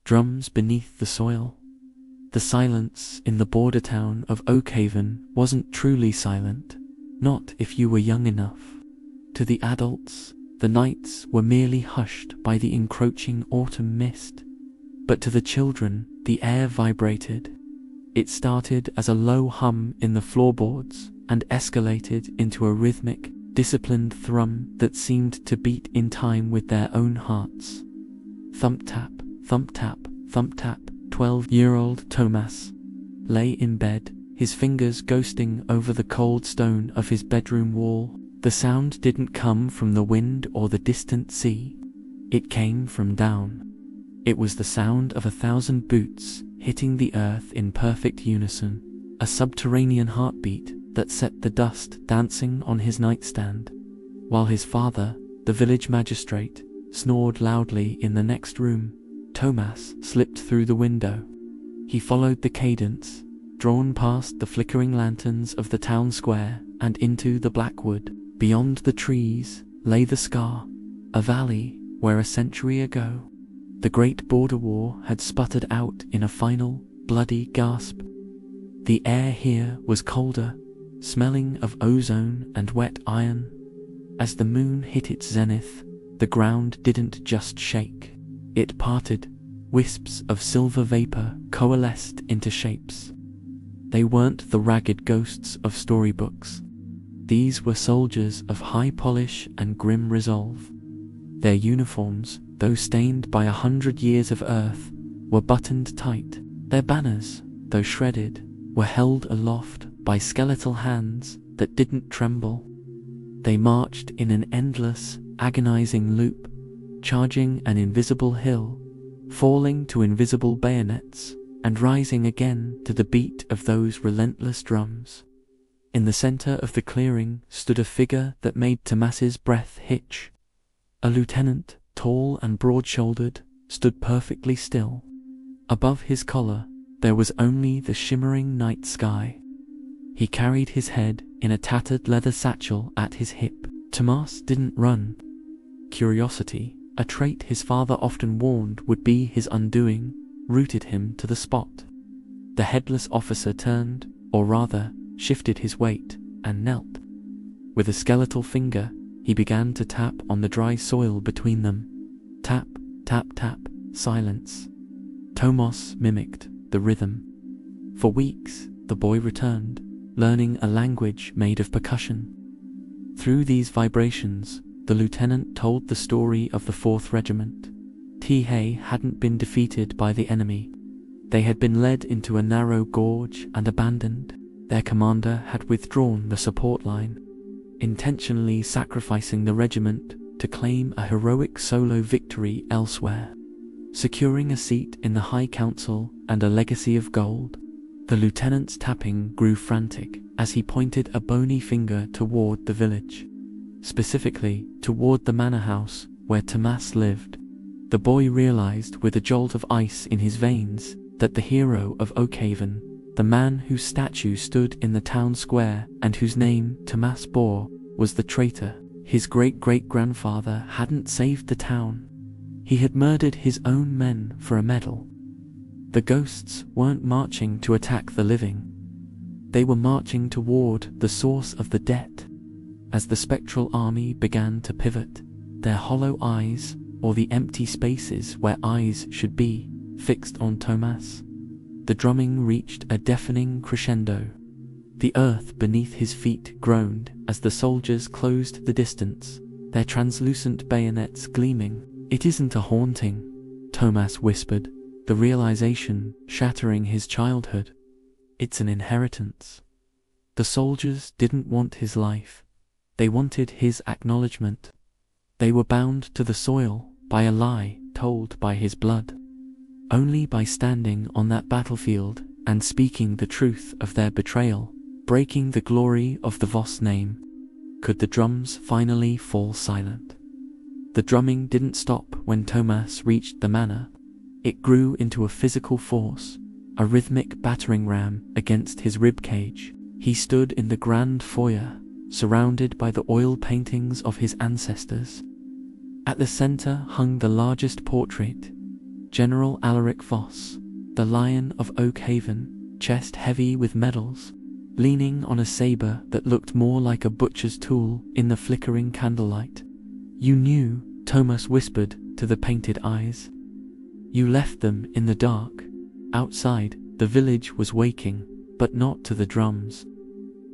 drums beneath the soil. The silence in the border town of Oakhaven wasn't truly silent, not if you were young enough. To the adults, the nights were merely hushed by the encroaching autumn mist. But to the children, the air vibrated. It started as a low hum in the floorboards and escalated into a rhythmic, disciplined thrum that seemed to beat in time with their own hearts. Thump-tap, thump-tap, thump-tap. 12-year-old Tomas lay in bed, his fingers ghosting over the cold stone of his bedroom wall. The sound didn't come from the wind or the distant sea. It came from down. It was the sound of 1,000 boots hitting the earth in perfect unison, a subterranean heartbeat that set the dust dancing on his nightstand, while his father, the village magistrate, snored loudly in the next room. Tomas slipped through the window. He followed the cadence, drawn past the flickering lanterns of the town square and into the blackwood. Beyond the trees lay the scar, a valley where a century ago the great border war had sputtered out in a final, bloody gasp. The air here was colder, smelling of ozone and wet iron. As the moon hit its zenith, the ground didn't just shake. It parted. Wisps of silver vapor coalesced into shapes. They weren't the ragged ghosts of storybooks. These were soldiers of high polish and grim resolve. Their uniforms, though stained by 100 years of earth, were buttoned tight. Their banners, though shredded, were held aloft by skeletal hands that didn't tremble. They marched in an endless, agonizing loop, charging an invisible hill, falling to invisible bayonets, and rising again to the beat of those relentless drums. In the center of the clearing stood a figure that made Tomas's breath hitch. A lieutenant, tall and broad-shouldered, stood perfectly still. Above his collar, there was only the shimmering night sky. He carried his head in a tattered leather satchel at his hip. Tomas didn't run. Curiosity, a trait his father often warned would be his undoing, rooted him to the spot. The headless officer turned, or rather, shifted his weight, and knelt. With a skeletal finger, he began to tap on the dry soil between them. Tap, tap, tap, silence. Tomas mimicked the rhythm. For weeks, the boy returned, learning a language made of percussion. Through these vibrations, the lieutenant told the story of the 4th Regiment. T-Hay hadn't been defeated by the enemy. They had been led into a narrow gorge and abandoned. Their commander had withdrawn the support line, intentionally sacrificing the regiment to claim a heroic solo victory elsewhere, securing a seat in the High Council and a legacy of gold. The lieutenant's tapping grew frantic as he pointed a bony finger toward the village, specifically toward the manor house where Tomas lived. The boy realized with a jolt of ice in his veins that the hero of Oakhaven, the man whose statue stood in the town square and whose name Tomas bore, was the traitor. His great-great-grandfather hadn't saved the town. He had murdered his own men for a medal. The ghosts weren't marching to attack the living. They were marching toward the source of the debt. As the spectral army began to pivot, their hollow eyes, or the empty spaces where eyes should be, fixed on Tomas, the drumming reached a deafening crescendo. The earth beneath his feet groaned as the soldiers closed the distance, their translucent bayonets gleaming. "It isn't a haunting," Tomas whispered, the realization shattering his childhood. "It's an inheritance." The soldiers didn't want his life. They wanted his acknowledgement. They were bound to the soil by a lie told by his blood. Only by standing on that battlefield and speaking the truth of their betrayal, breaking the glory of the Voss name, could the drums finally fall silent. The drumming didn't stop when Tomas reached the manor. It grew into a physical force, a rhythmic battering ram against his ribcage. He stood in the grand foyer, surrounded by the oil paintings of his ancestors. At the center hung the largest portrait, General Alaric Voss, the Lion of Oakhaven, chest heavy with medals, leaning on a saber that looked more like a butcher's tool in the flickering candlelight. "You knew," Tomas whispered to the painted eyes. "You left them in the dark." Outside, the village was waking, but not to the drums.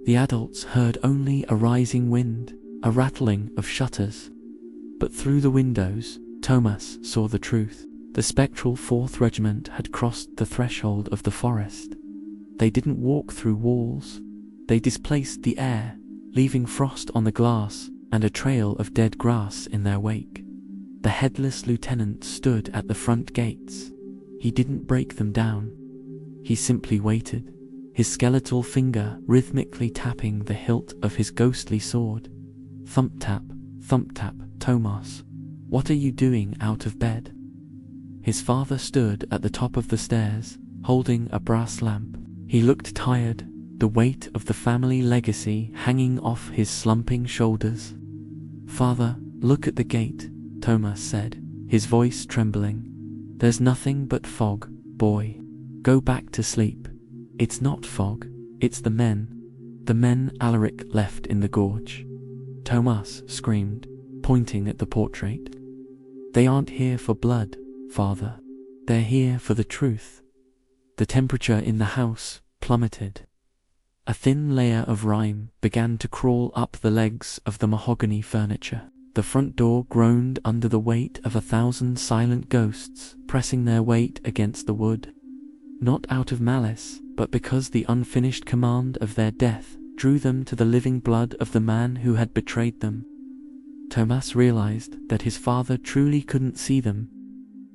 The adults heard only a rising wind, a rattling of shutters. But through the windows, Tomas saw the truth. The spectral 4th Regiment had crossed the threshold of the forest. They didn't walk through walls. They displaced the air, leaving frost on the glass and a trail of dead grass in their wake. The headless lieutenant stood at the front gates. He didn't break them down. He simply waited, his skeletal finger rhythmically tapping the hilt of his ghostly sword. Thump tap, Tomas. "What are you doing out of bed?" His father stood at the top of the stairs, holding a brass lamp. He looked tired, the weight of the family legacy hanging off his slumping shoulders. "Father, look at the gate," Tomas said, his voice trembling. "There's nothing but fog, boy. Go back to sleep. It's not fog, it's the men Alaric left in the gorge." Tomas screamed, pointing at the portrait. "They aren't here for blood, Father. They're here for the truth." The temperature in the house plummeted. A thin layer of rime began to crawl up the legs of the mahogany furniture. The front door groaned under the weight of 1,000 silent ghosts pressing their weight against the wood. Not out of malice, but because the unfinished command of their death drew them to the living blood of the man who had betrayed them. Tomas realized that his father truly couldn't see them.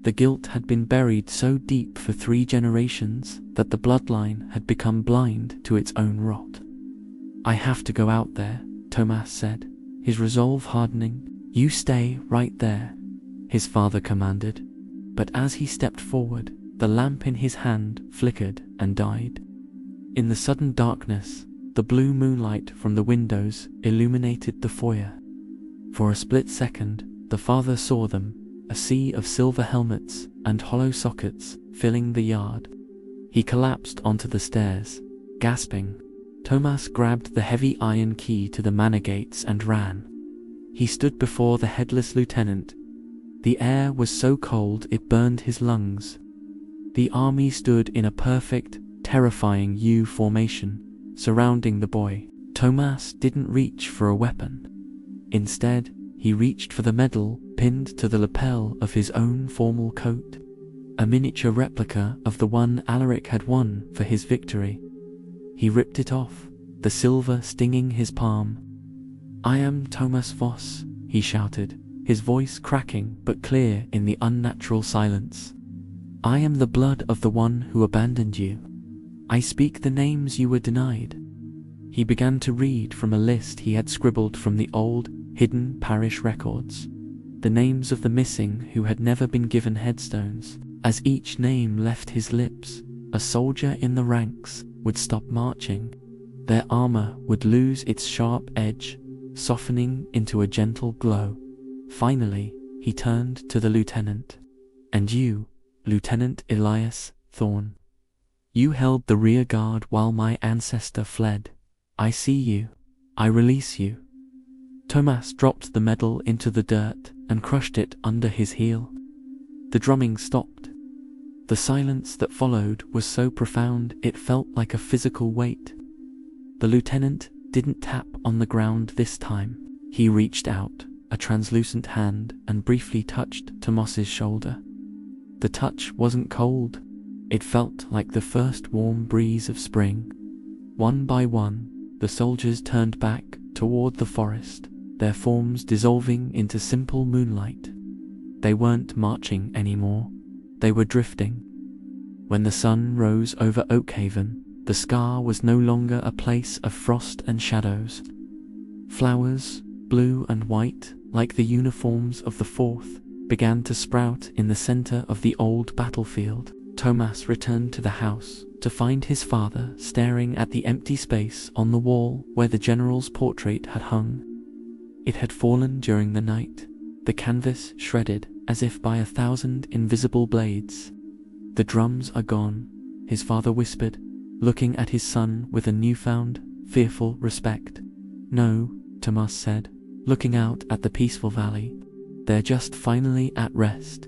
The guilt had been buried so deep for 3 generations that the bloodline had become blind to its own rot. "I have to go out there," Tomas said, his resolve hardening. "You stay right there," his father commanded. But as he stepped forward, the lamp in his hand flickered and died. In the sudden darkness, the blue moonlight from the windows illuminated the foyer. For a split second, the father saw them, a sea of silver helmets and hollow sockets filling the yard. He collapsed onto the stairs, gasping. Tomas grabbed the heavy iron key to the manor gates and ran. He stood before the headless lieutenant. The air was so cold it burned his lungs. The army stood in a perfect, terrifying U formation, surrounding the boy. Tomas didn't reach for a weapon. Instead, he reached for the medal pinned to the lapel of his own formal coat, a miniature replica of the one Alaric had won for his victory. He ripped it off, the silver stinging his palm. "I am Tomas Voss," he shouted, his voice cracking but clear in the unnatural silence. "I am the blood of the one who abandoned you. I speak the names you were denied." He began to read from a list he had scribbled from the old, hidden parish records, the names of the missing who had never been given headstones. As each name left his lips, a soldier in the ranks would stop marching. Their armor would lose its sharp edge, softening into a gentle glow. Finally, he turned to the lieutenant. "And you, Lieutenant Elias Thorne. You held the rear guard while my ancestor fled. I see you. I release you." Tomas dropped the medal into the dirt and crushed it under his heel. The drumming stopped. The silence that followed was so profound it felt like a physical weight. The lieutenant didn't tap on the ground this time. He reached out, a translucent hand, and briefly touched Tomas's shoulder. The touch wasn't cold. It felt like the first warm breeze of spring. One by one, the soldiers turned back toward the forest, their forms dissolving into simple moonlight. They weren't marching anymore. They were drifting. When the sun rose over Oakhaven, the scar was no longer a place of frost and shadows. Flowers, blue and white, like the uniforms of the 4th, began to sprout in the center of the old battlefield. Tomas returned to the house to find his father staring at the empty space on the wall where the general's portrait had hung. It had fallen during the night, the canvas shredded as if by 1,000 invisible blades. "The drums are gone," his father whispered, looking at his son with a newfound, fearful respect. "No," Tomas said, looking out at the peaceful valley. "They're just finally at rest."